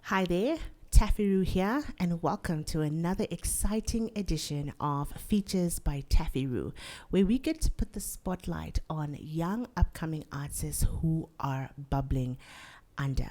Hi there, TaffyRue here, and welcome to another exciting edition of Features by TaffyRue, where we get to put the spotlight on young upcoming artists who are bubbling under.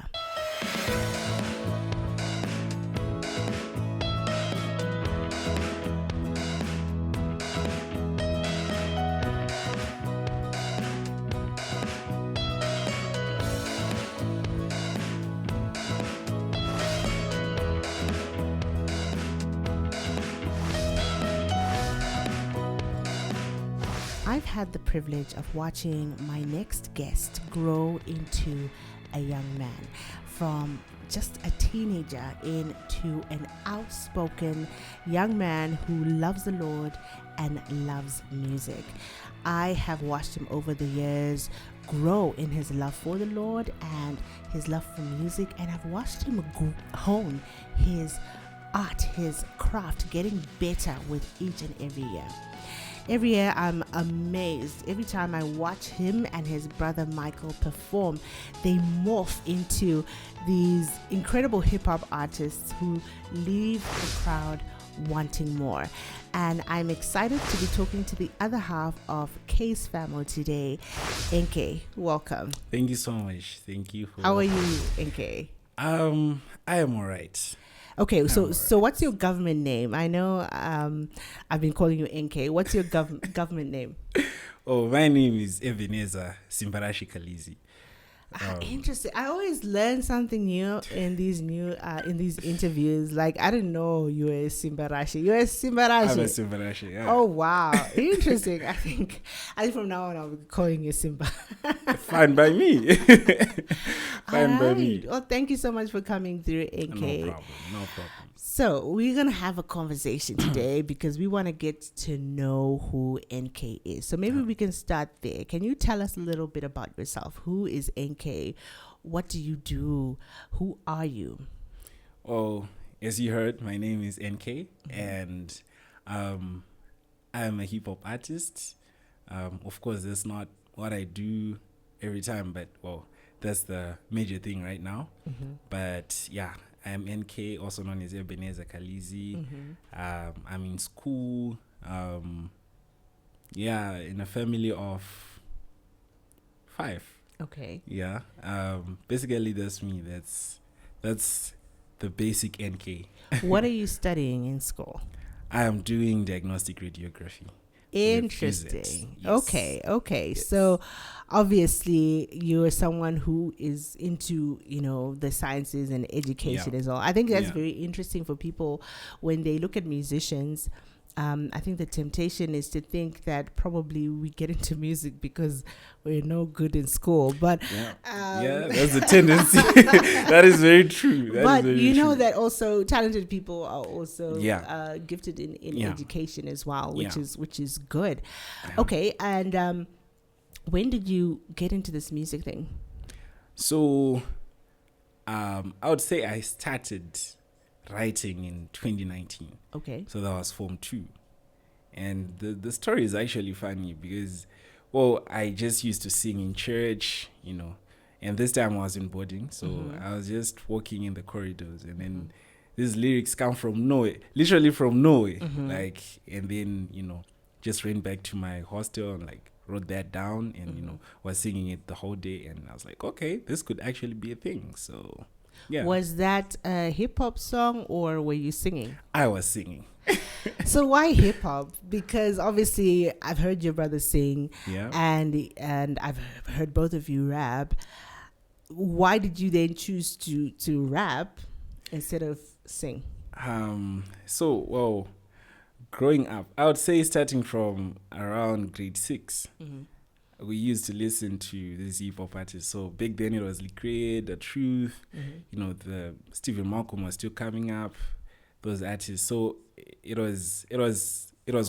I've had the privilege of watching my next guest grow into a young man, from just a teenager into an outspoken young man who loves the Lord and loves music. I have watched him over the years grow in his love for the Lord and his love for music, and I've watched him hone his art, his craft, getting better with each and every year. Every year I'm amazed. Every time I watch him and his brother Michael perform, they morph into these incredible hip-hop artists who leave the crowd wanting more. And I'm excited to be talking to the other half of Kay's family today. Enkay, welcome. Thank you so much. Thank you. How are you, Enkay? I am all right. Okay, so what's your government name? I know I've been calling you Enkay. What's your government name? Oh, my name is Ebenezer Kalizi. Interesting. I always learn something new in these interviews. Like, I didn't know you were Simbarashi. You're a Simbarashi. I'm a Simbarashi, yeah. Oh wow, interesting. I think from now on I'll be calling you Simba. Fine by me. Fine by me. Well, thank you so much for coming through, Enkay. No problem. So we're gonna have a conversation today because we want to get to know who Enkay is. So maybe we can start there. Can you tell us a little bit about yourself? Who is Enkay? What do you do? Who are you? Oh, as you heard, my name is Enkay, and I'm a hip hop artist. Of course, that's not what I do every time, but that's the major thing right now. Mm-hmm. But yeah, I'm Enkay, also known as Ebenezer Kalizi. Mm-hmm. I'm in school. In a family of 5. Okay. Yeah. Basically, that's me. That's the basic Enkay. What are you studying in school? I am doing diagnostic radiography. Interesting. Yes. Okay. Yes. So obviously you're someone who is into, the sciences and education as well. I think that's very interesting for people when they look at musicians. I think the temptation is to think that probably we get into music because we're no good in school. But that's a tendency. That is very true. But you know that also talented people are also gifted in education as well, which is good. Yeah. Okay, and when did you get into this music thing? So I would say I started writing in 2019. Okay. So that was Form 2. And the story is actually funny because, I just used to sing in church, and this time I was in boarding. So I was just walking in the corridors, and then these lyrics come from nowhere, literally from nowhere. And then, just ran back to my hostel and wrote that down and, was singing it the whole day. And I was like, okay, this could actually be a thing. So yeah. Was that a hip hop song or were you singing? I was singing. So why hip hop? Because obviously I've heard your brother sing, and I've heard both of you rap. Why did you then choose to rap instead of sing? Growing up, I would say starting from around grade 6. We used to listen to these hip hop artists. So back then it was Lecrae, The Truth, the Stephen Malcolm was still coming up, those artists. So it was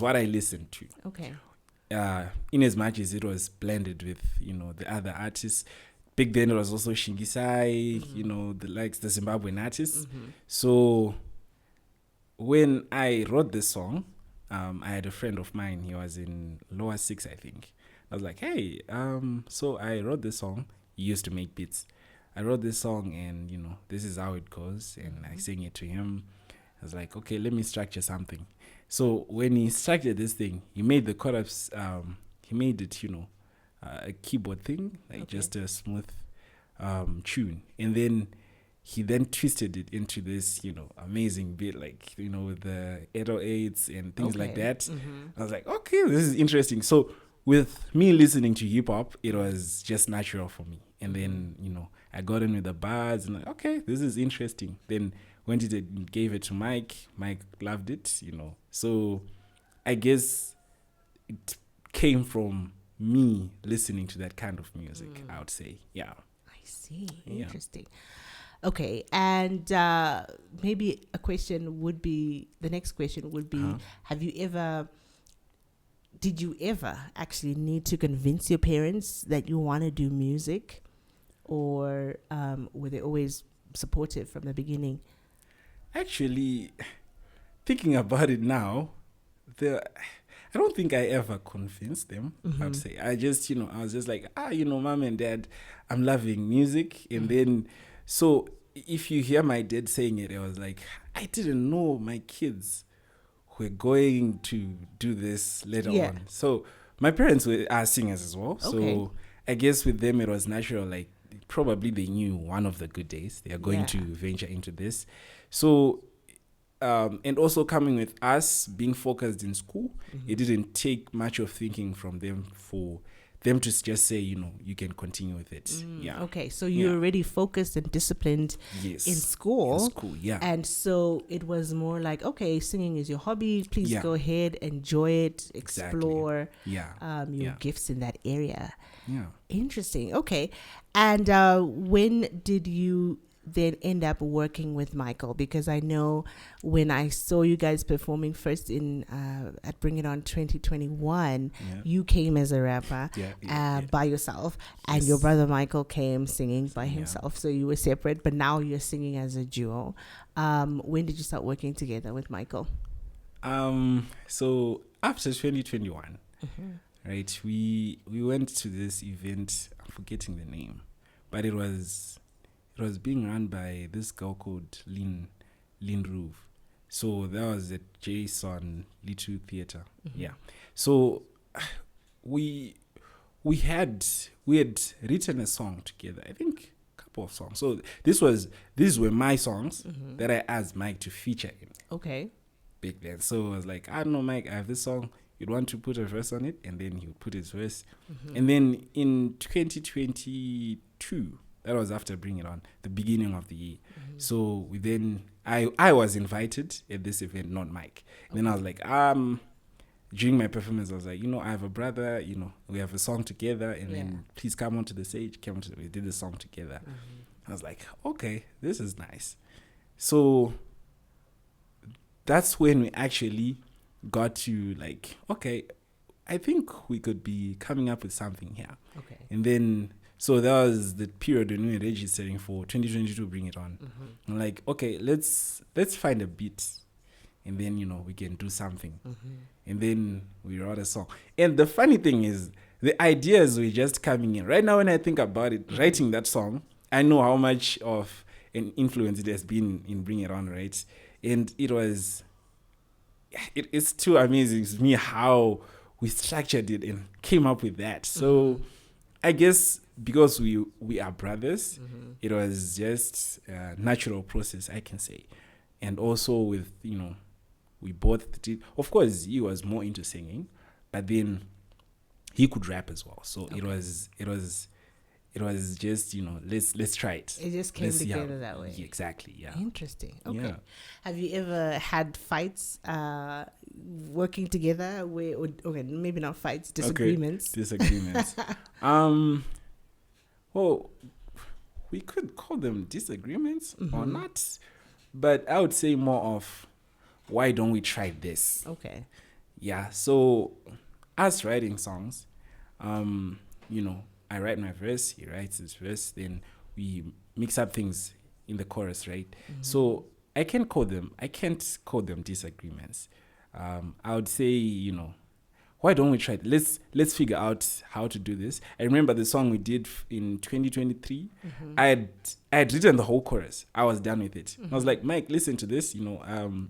what I listened to. Okay. In as much as it was blended with, the other artists. Back then it was also Shingisai, the Zimbabwean artists. So when I wrote this song, I had a friend of mine, he was in lower 6, I think. I was like, hey, so I wrote this song. He used to make beats. I wrote this song, and this is how it goes, and I sang it to him. I was like, okay, let me structure something. So when he structured this thing, he made the chorus. He made it, a keyboard thing, like just a smooth tune, and then he then twisted it into this, amazing beat, like with the 808s and things like that. I was like, okay, this is interesting. So with me listening to hip hop, it was just natural for me. And then I got in with the bars, and like, okay, this is interesting. Then went it and gave it to Mike. Mike loved it, So I guess it came from me listening to that kind of music, I would say. Yeah. I see. Interesting. Okay. And maybe the next question would be, did you ever actually need to convince your parents that you want to do music? Or were they always supportive from the beginning? Actually, thinking about it now, I don't think I ever convinced them. I'd say I just, I was just like, Mom and Dad, I'm loving music. And then, so if you hear my dad saying it, I was like, I didn't know my kids were going to do this later on. So my parents are singers as well. Okay. So I guess with them, it was natural. Like, probably they knew one of the good days they are going to venture into this. So, and also coming with us being focused in school, it didn't take much of thinking from them for them to just say, you can continue with it. Okay, so you're already focused and disciplined in school. In school, And so it was more like, okay, singing is your hobby. Please go ahead, enjoy it, explore your gifts in that area. Yeah. Interesting. Okay. And when did you then end up working with Michael? Because I know when I saw you guys performing first at Bring It On 2021, you came as a rapper by yourself, and your brother Michael came singing by himself. So you were separate, but now you're singing as a duo. When did you start working together with Michael? So after 2021, right, we went to this event. I'm forgetting the name, but it was being run by this girl called Lynn Roof. So that was at Jason Little Theatre. Yeah. So we had written a song together. I think a couple of songs. So these were my songs that I asked Mike to feature in. Okay. Back then. So I was like, I don't know, Mike, I have this song. You'd want to put a verse on it, and then he would put his verse. And then in 2022, that was after Bring It On, the beginning of the year. So I was invited at this event, not Mike. Then I was like, during my performance, I was like, I have a brother, we have a song together, and then please come onto the stage. We did the song together. I was like, okay, this is nice. So that's when we actually got to like, okay, I think we could be coming up with something here. Okay. And then, so that was the period when we were registering for 2022 Bring It On. I'm like, okay, let's find a beat, and then, we can do something. And then we wrote a song. And the funny thing is, the ideas were just coming in. Right now, when I think about it, writing that song, I know how much of an influence it has been in Bring It On, right? And it's too amazing to me how we structured it and came up with that. So I guess because we are brothers, it was just a natural process, I can say. And also with, we both did, of course, he was more into singing, but then he could rap as well. So it was just, let's try it. It just came together that way. Exactly, yeah. Interesting. Okay. Yeah. Have you ever had fights working together? Okay, maybe not fights, disagreements. Okay. Disagreements. Well, we could call them disagreements or not, but I would say more of, why don't we try this? Okay. Yeah. So, us writing songs, I write my verse, he writes his verse, then we mix up things in the chorus, right? So I can't call them disagreements. I would say, why don't we try it? Let's figure out how to do this. I remember the song we did in 2023. I had written the whole chorus. I was done with it. I was like, Mike, listen to this.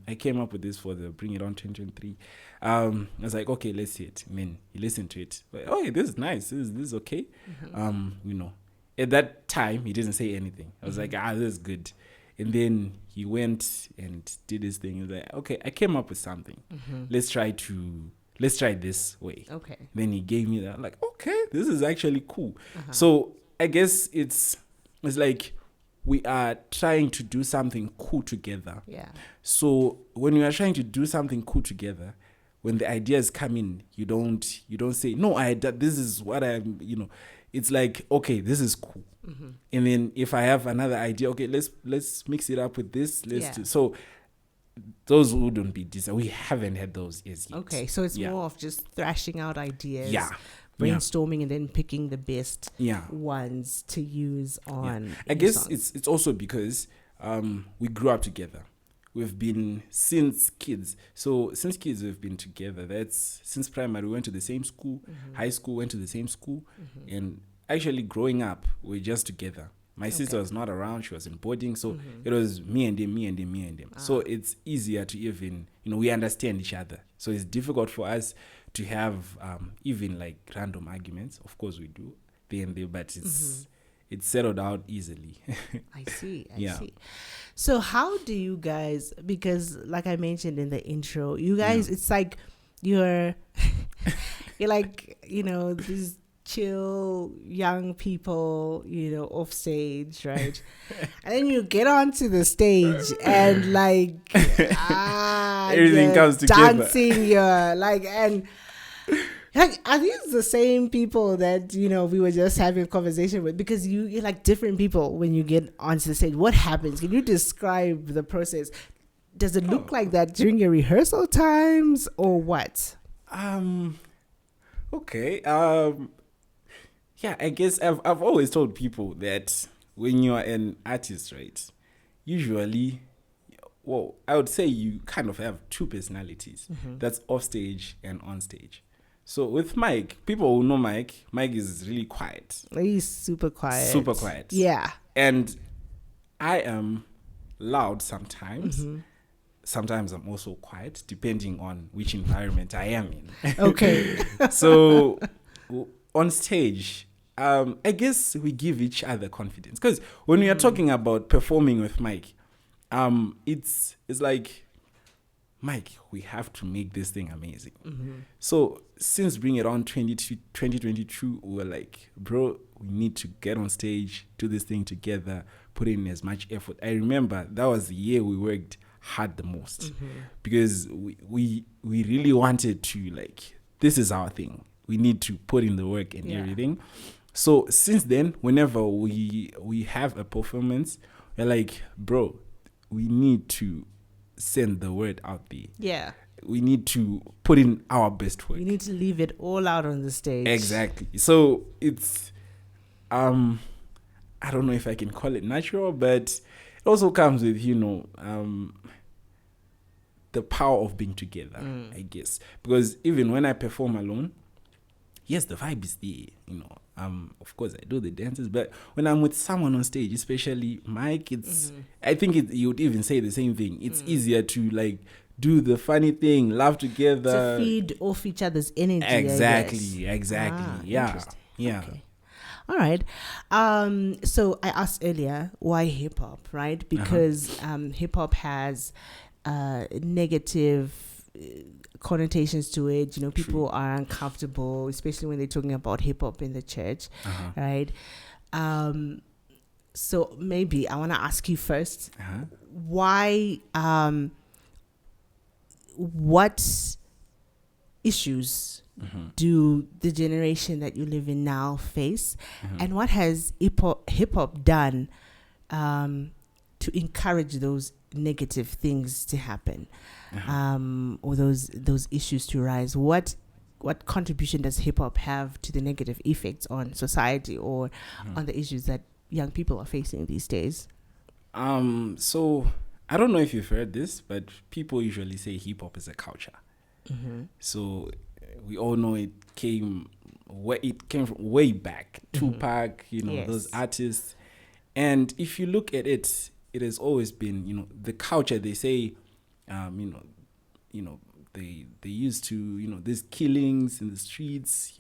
I came up with this for the Bring It On 2023. I was like, okay, let's see it. And then he listened to it. Like, oh, this is nice. This is okay. At that time, he didn't say anything. I was like, this is good. And then he went and did his thing. He was like, okay, I came up with something. Let's try this way. Okay. Then he gave me that. I'm like, okay, this is actually cool. So I guess it's like we are trying to do something cool together. Yeah. So when we are trying to do something cool together, when the ideas come in, you don't say, no, this is what I'm, it's like, okay, this is cool. And then if I have another idea, okay, let's mix it up with this. So those wouldn't be decent. We haven't had those as yet. Okay, so it's more of just thrashing out ideas, brainstorming, and then picking the best ones to use on. I guess it's also because we grew up together. We've been since kids. So since kids, we've been together. That's since primary. We went to the same school. High school, went to the same school. And actually growing up, we're just together. My sister was not around. She was in boarding. So it was me and them. So it's easier to even, we understand each other. So it's difficult for us to have even like random arguments. Of course we do. But it's settled out easily. I see. So how do you guys, because like I mentioned in the intro, you guys, it's like you're like, these chill young people, off stage, right? And then you get onto the stage and like everything comes together. Dancing, like, are these the same people that, we were just having a conversation with? Because you're like different people when you get onto the stage. What happens? Can you describe the process? Does it look like that during your rehearsal times or what? Okay. Yeah, I guess I've always told people that when you're an artist, right, usually, I would say you kind of have two personalities. That's off stage and on stage. So with Mike, people who know Mike is really quiet. He's super quiet. Super quiet. Yeah. And I am loud sometimes. Sometimes I'm also quiet, depending on which environment I am in. Okay. So on stage, I guess we give each other confidence. Because when we are talking about performing with Mike, it's like, Mike, we have to make this thing amazing. So since Bring It On 2022, we were like, bro, we need to get on stage, do this thing together, put in as much effort. I remember that was the year we worked hard the most because we really wanted to, like, this is our thing. We need to put in the work and everything. So since then, whenever we have a performance, we're like, bro, we need to send the word out there. Yeah. We need to put in our best work. We need to leave it all out on the stage. Exactly. So it's, I don't know if I can call it natural, but it also comes with, the power of being together, I guess. Because even when I perform alone, yes, the vibe is there, of course I do the dances, but when I'm with someone on stage, especially Mike, it's, I think you would even say the same thing. It's easier to like do the funny thing, laugh together. To feed off each other's energy. Exactly. Yeah. Okay. All right. So I asked earlier, why hip hop, right? Because hip hop has negative connotations to it. People are uncomfortable, especially when they're talking about hip hop in the church, right? So maybe I want to ask you first, why, what issues do the generation that you live in now face, and what has hip hop done to encourage those negative things to happen, or those issues to rise? What contribution does hip hop have to the negative effects on society or on the issues that young people are facing these days? So I don't know if you've heard this, but people usually say hip hop is a culture. So we all know it came from way back. Tupac, those artists. And if you look at it, it has always been, the culture. They say, they used to, these killings in the streets,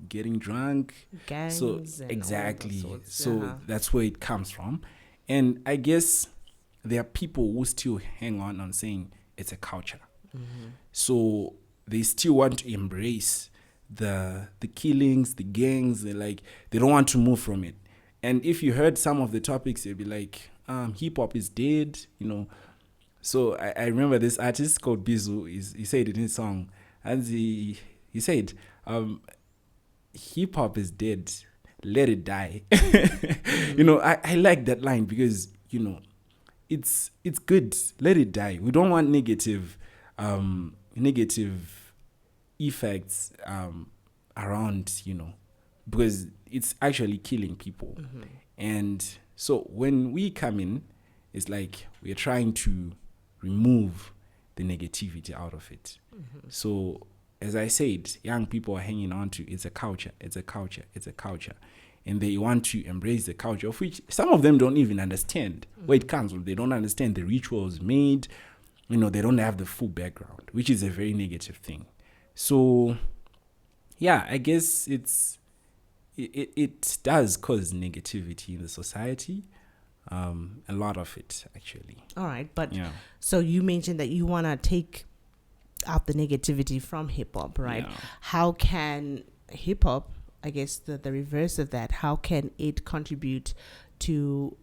getting drunk. Gangs. So and exactly. all those sorts. So that's where it comes from. And I guess there are people who still hang on saying it's a culture. So they still want to embrace the killings, the gangs. They don't want to move from it. And if you heard some of the topics, they'll be like, hip hop is dead, So I remember this artist called Bizu. He said it in his song, and he said, hip hop is dead, let it die. I like that line because it's good. Let it die. We don't want negative effects around, because it's actually killing people. And so when we come in, it's like we're trying to remove the negativity out of it. So as I said, young people are hanging on to it's a culture. And they want to embrace the culture, of which some of them don't even understand where it comes from. They don't understand the rituals made. They don't have the full background, which is a very negative thing. So, yeah, I guess it does cause negativity in the society. A lot of it, actually. All right, but so you mentioned that you want to take out the negativity from hip hop, right? Yeah. How can hip hop, I guess the reverse of that, how can it contribute to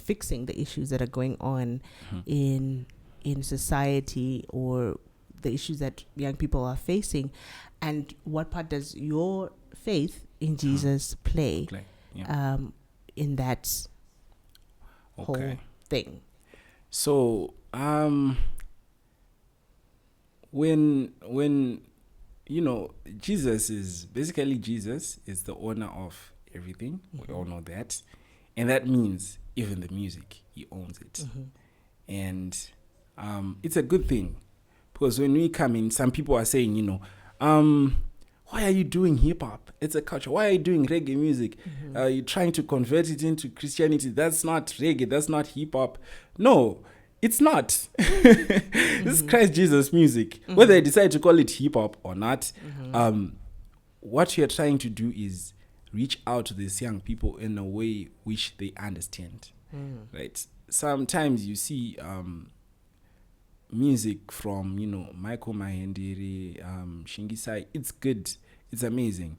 fixing the issues that are going on in society, or the issues that young people are facing, and what part does your faith in Jesus play in that whole thing? So when Jesus is the owner of everything. We all know that, and that means even the music, he owns it. And it's a good thing, because when we come in, some people are saying, why are you doing hip hop? It's a culture. Why are you doing reggae music? You're trying to convert it into Christianity. That's not reggae. That's not hip hop. No, it's not. This is Christ Jesus music. Whether I decide to call it hip hop or not, what you're trying to do is reach out to these young people in a way which they understand. Right? Sometimes you see music from, Michael Mahendiri, Shingisai. It's good. It's amazing.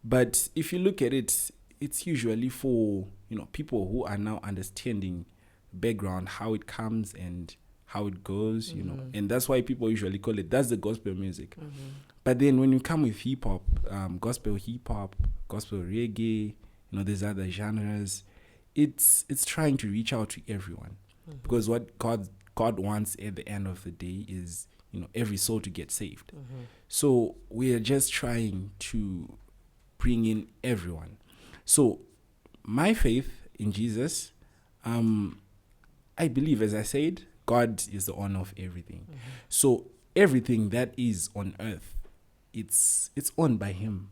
But if you look at it, it's usually for, people who are now understanding background, how it comes and how it goes, and that's why people usually call it, that's the gospel music. But then when you come with hip hop, gospel reggae, there's other genres, it's trying to reach out to everyone, because what God wants at the end of the day is, every soul to get saved. So we are just trying to bring in everyone. So my faith in Jesus, I believe, as I said, God is the owner of everything. So everything that is on earth, it's owned by him.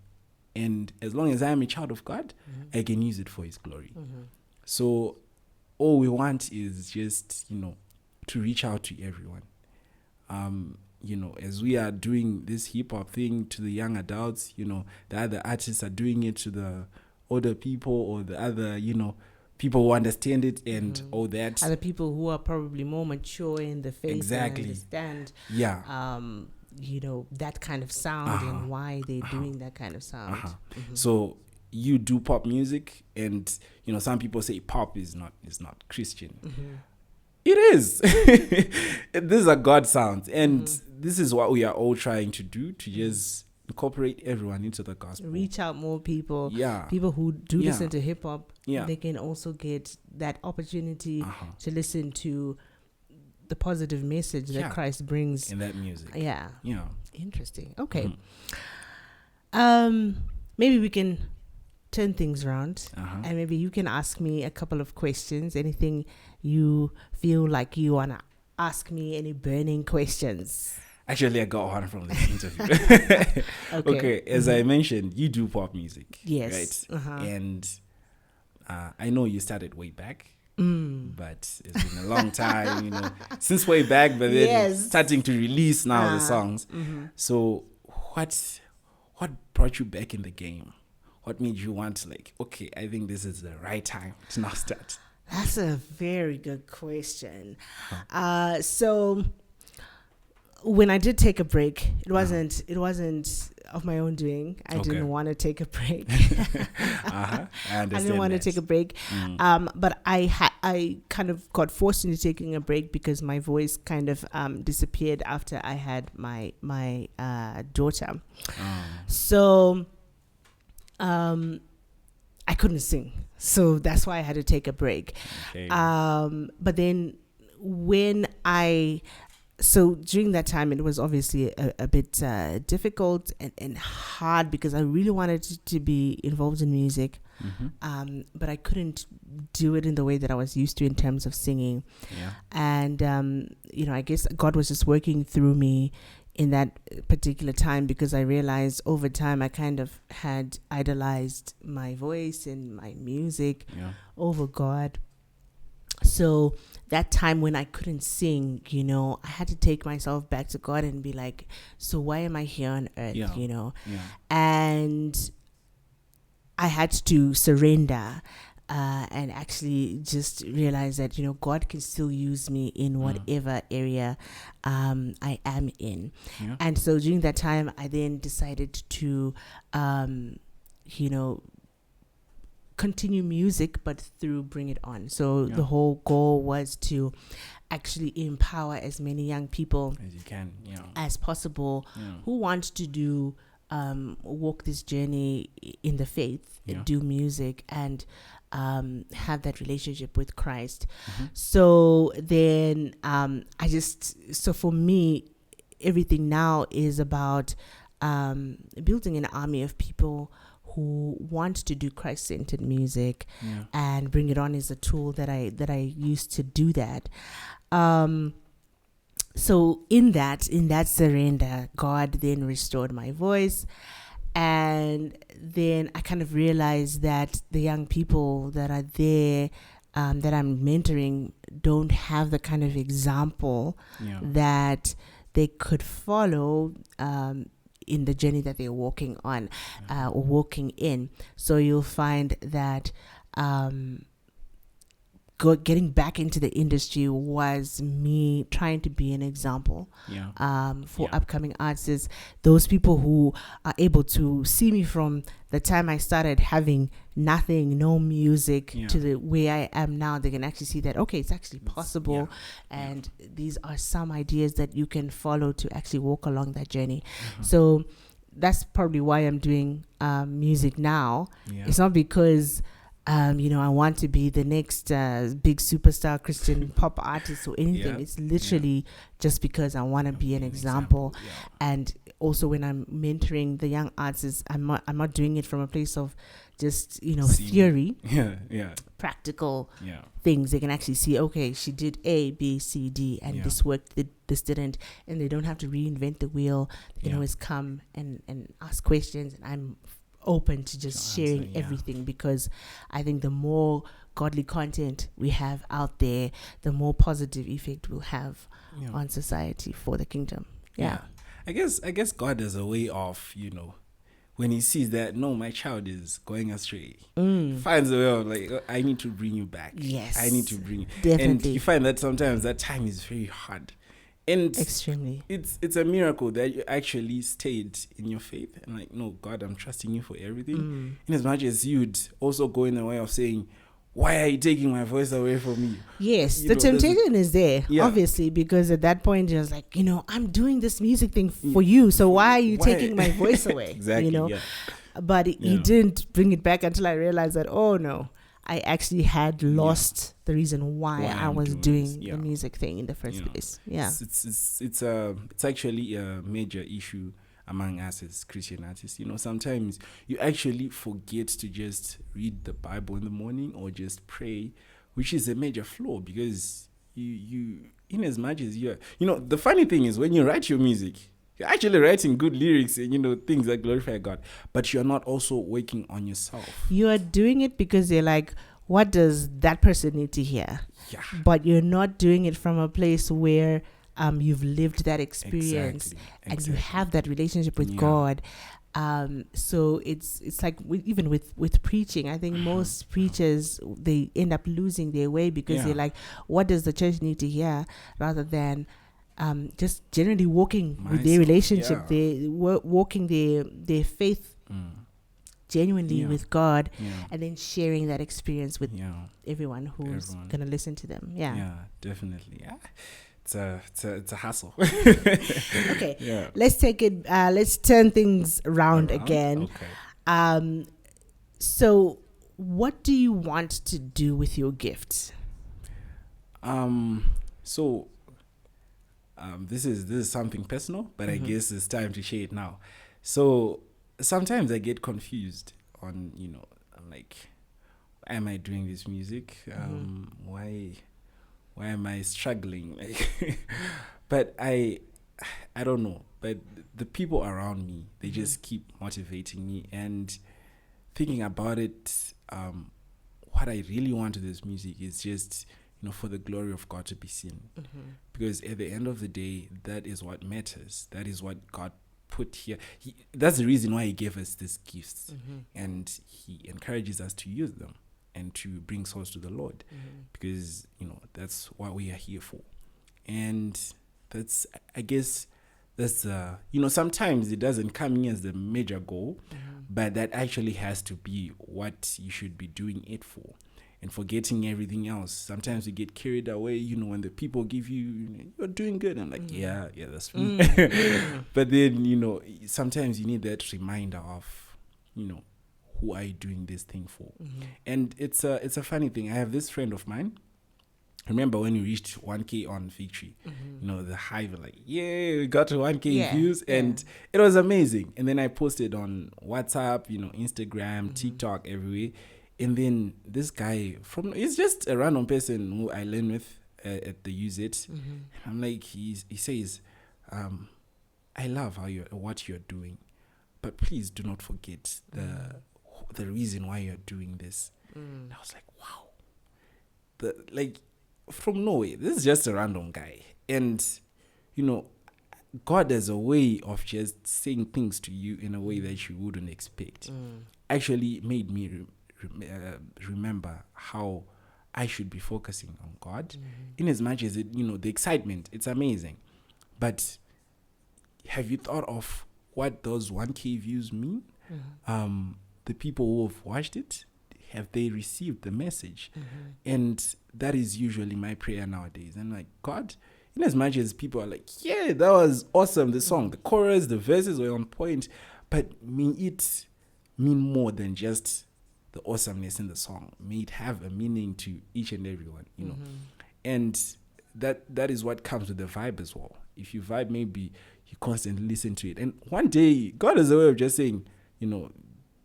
And as long as I am a child of God, I can use it for his glory. So all we want is just, to reach out to everyone. As we are doing this hip hop thing to the young adults, the other artists are doing it to the older people, or the other, people who understand it and all that. Other people who are probably more mature in the faith and understand, that kind of sound and why they're doing that kind of sound. So you do pop music, and some people say pop is not Christian. It is. These are God sounds, and this is what we are all trying to do, to just incorporate everyone into the gospel. Reach out more people. People who do listen to hip hop, they can also get that opportunity to listen to the positive message that Christ brings in that music. Yeah. Interesting. Okay. Maybe we can turn things around, and maybe you can ask me a couple of questions. Anything you feel like you want to ask me, any burning questions? Actually, I got one from this interview. Okay, as Mm-hmm. I mentioned, you do pop music. Yes. Right? And I know you started way back, but it's been a long time, since way back, but then Yes. starting to release now the Uh-huh. songs. So what brought you back in the game? What made you want to okay, I think this is the right time to now start? That's a very good question. So when I did take a break, it wasn't of my own doing. I didn't want to take a break. I understand. I didn't want to take a break. But I kind of got forced into taking a break because my voice kind of disappeared after I had my daughter. So I couldn't sing. So that's why I had to take a break. Okay. But then so during that time, it was obviously a bit difficult and hard because I really wanted to be involved in music. But I couldn't do it in the way that I was used to in terms of singing. Yeah. And, I guess God was just working through me in that particular time because I realized over time I kind of had idolized my voice and my music over God. So that time when I couldn't sing, I had to take myself back to God and be like, so why am I here on earth, And I had to surrender and actually just realize that, God can still use me in whatever area I am in. Yeah. And so during that time, I then decided to, continue music, but through Bring It On. So the whole goal was to actually empower as many young people as you can, as possible who want to do walk this journey in the faith, do music, and have that relationship with Christ. So then so for me, everything now is about building an army of people who want to do Christ-centered music, and Bring It On is a tool that I used to do that. So in that surrender, God then restored my voice, and then I kind of realized that the young people that are there, that I'm mentoring, don't have the kind of example that they could follow in the journey that they're walking on or walking in. So you'll find that getting back into the industry was me trying to be an example for upcoming artists, those people who are able to see me from the time I started having nothing, no music, to the way I am now. They can actually see that, okay, it's actually possible, and these are some ideas that you can follow to actually walk along that journey. So that's probably why I'm doing music now. It's not because I want to be the next big superstar Christian pop artist or anything. It's literally just because I want to be an example. And also when I'm mentoring the young artists, I'm not doing it from a place of just, theory, practical things. They can actually see, okay, she did A, B, C, D, and this worked, this didn't, and they don't have to reinvent the wheel. They can always come and ask questions, and I'm open to just sharing everything, because I think the more godly content we have out there, the more positive effect we'll have on society for the kingdom. I guess God has a way of, when he sees that, no, my child is going astray, finds a way of I need to bring you back. I need to bring you. Definitely. And you find that sometimes that time is very hard. And extremely, it's a miracle that you actually stayed in your faith and no, God, I'm trusting you for everything. In as much as you'd also go in the way of saying, why are you taking my voice away from me? Yes, the temptation is there, obviously, because at that point you're like, I'm doing this music thing for you, so why are you taking my voice away? Exactly. But you didn't bring it back until I realized that, oh no, I actually had lost the reason why I was doing the music thing in the first place. It's actually a major issue among us as Christian artists. Sometimes you actually forget to just read the Bible in the morning or just pray, which is a major flaw, because in as much as you're, the funny thing is when you write your music, you're actually writing good lyrics and, things that glorify God, but you're not also working on yourself. You are doing it because you're like, what does that person need to hear? Yeah. But you're not doing it from a place where you've lived that experience and you have that relationship with God. So it's like even with preaching, I think most preachers, they end up losing their way because they're like, what does the church need to hear, rather than just generally walking with their relationship, walking their faith genuinely with God, and then sharing that experience with everyone who's gonna listen to them. Yeah, definitely. It's a hassle. Okay. Let's take it. Let's turn things around again. Okay. So, what do you want to do with your gifts? This is something personal, but I guess it's time to share it now. So sometimes I get confused on, I'm like, why am I doing this music? Why am I struggling? But I don't know. But the people around me, they just keep motivating me, and thinking about it. What I really want with this music is just, for the glory of God to be seen. Because at the end of the day, that is what matters. That is what God put here. That's the reason why He gave us these gifts, and He encourages us to use them and to bring souls to the Lord, because that's what we are here for. And that's, I guess, that's sometimes it doesn't come in as the major goal, but that actually has to be what you should be doing it for, and forgetting everything else. Sometimes we get carried away, when the people give you, you're doing good, I'm like, yeah, that's me. But then sometimes you need that reminder of who are you doing this thing for? And it's a funny thing. I have this friend of mine. Remember when we reached 1K on Victory? The hype, like, we got to 1K views, and it was amazing. And then I posted on WhatsApp, Instagram, TikTok, everywhere. And then this guy he's just a random person who I learn with at the Use It. I'm like, he says, I love what you're doing, but please do not forget the reason why you're doing this. And I was like, wow. From nowhere, this is just a random guy. And, God has a way of just saying things to you in a way that you wouldn't expect. Actually made me remember how I should be focusing on God. In as much as it, the excitement, it's amazing. But have you thought of what those 1K views mean? The people who have watched it, have they received the message? And that is usually my prayer nowadays. And like, God, in as much as people are like, that was awesome, the song, the chorus, the verses were on point, but may it mean more than just the awesomeness in the song. May it have a meaning to each and everyone, And that is what comes with the vibe as well. If you vibe, maybe you constantly listen to it. And one day, God has a way of just saying,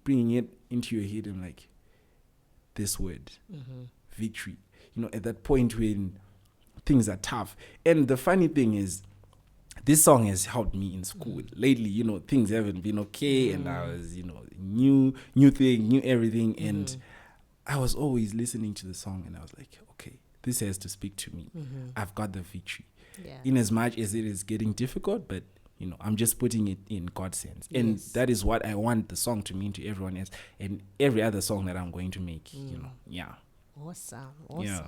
bringing it into your head and like, this word, victory. At that point when things are tough. And the funny thing is, this song has helped me in school. Lately, things haven't been okay, and I was, new thing, new everything. And I was always listening to the song, and I was like, okay, this has to speak to me. I've got the victory. In as much as it is getting difficult, but I'm just putting it in God's hands. And that is what I want the song to mean to everyone else, and every other song that I'm going to make, Awesome. Yeah.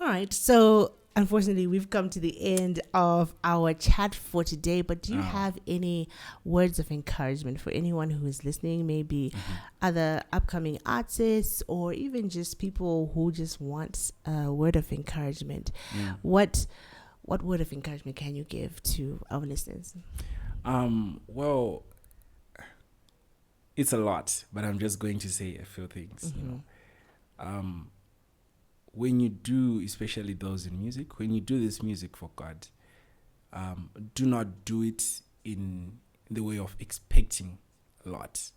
All right. So, unfortunately, we've come to the end of our chat for today, but do you have any words of encouragement for anyone who is listening, maybe other upcoming artists, or even just people who just want a word of encouragement? What word of encouragement can you give to our listeners? Well, it's a lot, but I'm just going to say a few things. When you do, especially those in music, when you do this music for God, do not do it in the way of expecting a lot.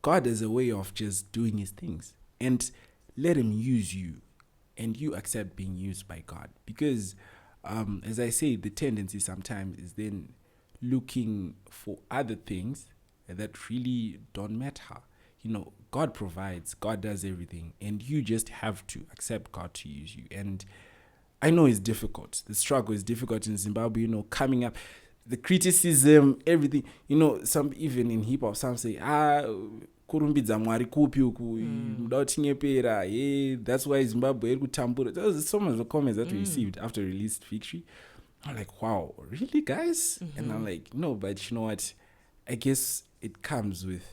God has a way of just doing His things, and let Him use you and you accept being used by God. Because, as I say, the tendency sometimes is then looking for other things that really don't matter. God provides, God does everything, and you just have to accept God to use you. And I know it's difficult. The struggle is difficult in Zimbabwe, coming up, the criticism, everything. Some, even in hip hop, some say, kurumbidza mwari kupi uku muda utinyepera, that's why Zimbabwe iri kutambura. Those some of the comments that we received after released Victory. I'm like, wow, really, guys? And I'm like, no, but you know what? I guess it comes with,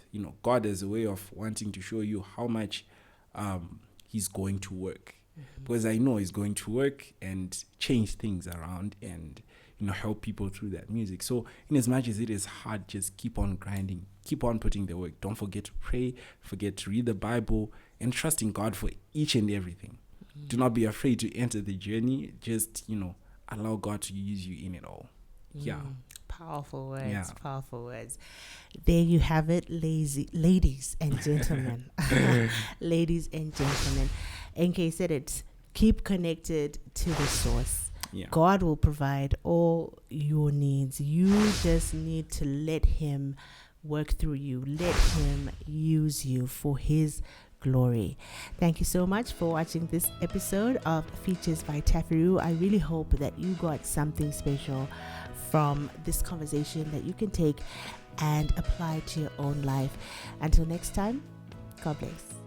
God as a way of wanting to show you how much he's going to work. Because I know he's going to work and change things around and, help people through that music. So in as much as it is hard, just keep on grinding, keep on putting the work. Don't forget to pray, forget to read the Bible, and trust in God for each and everything. Do not be afraid to enter the journey. Just, allow God to use you in it all. Yeah. Powerful words. Yeah. Powerful words. There you have it, ladies and gentlemen. Ladies and gentlemen. Enkay said it. Keep connected to the source. Yeah. God will provide all your needs. You just need to let him work through you. Let him use you for his glory. Thank you so much for watching this episode of Features by TaffyRue. I really hope that you got something special from this conversation that you can take and apply to your own life. Until next time, God bless.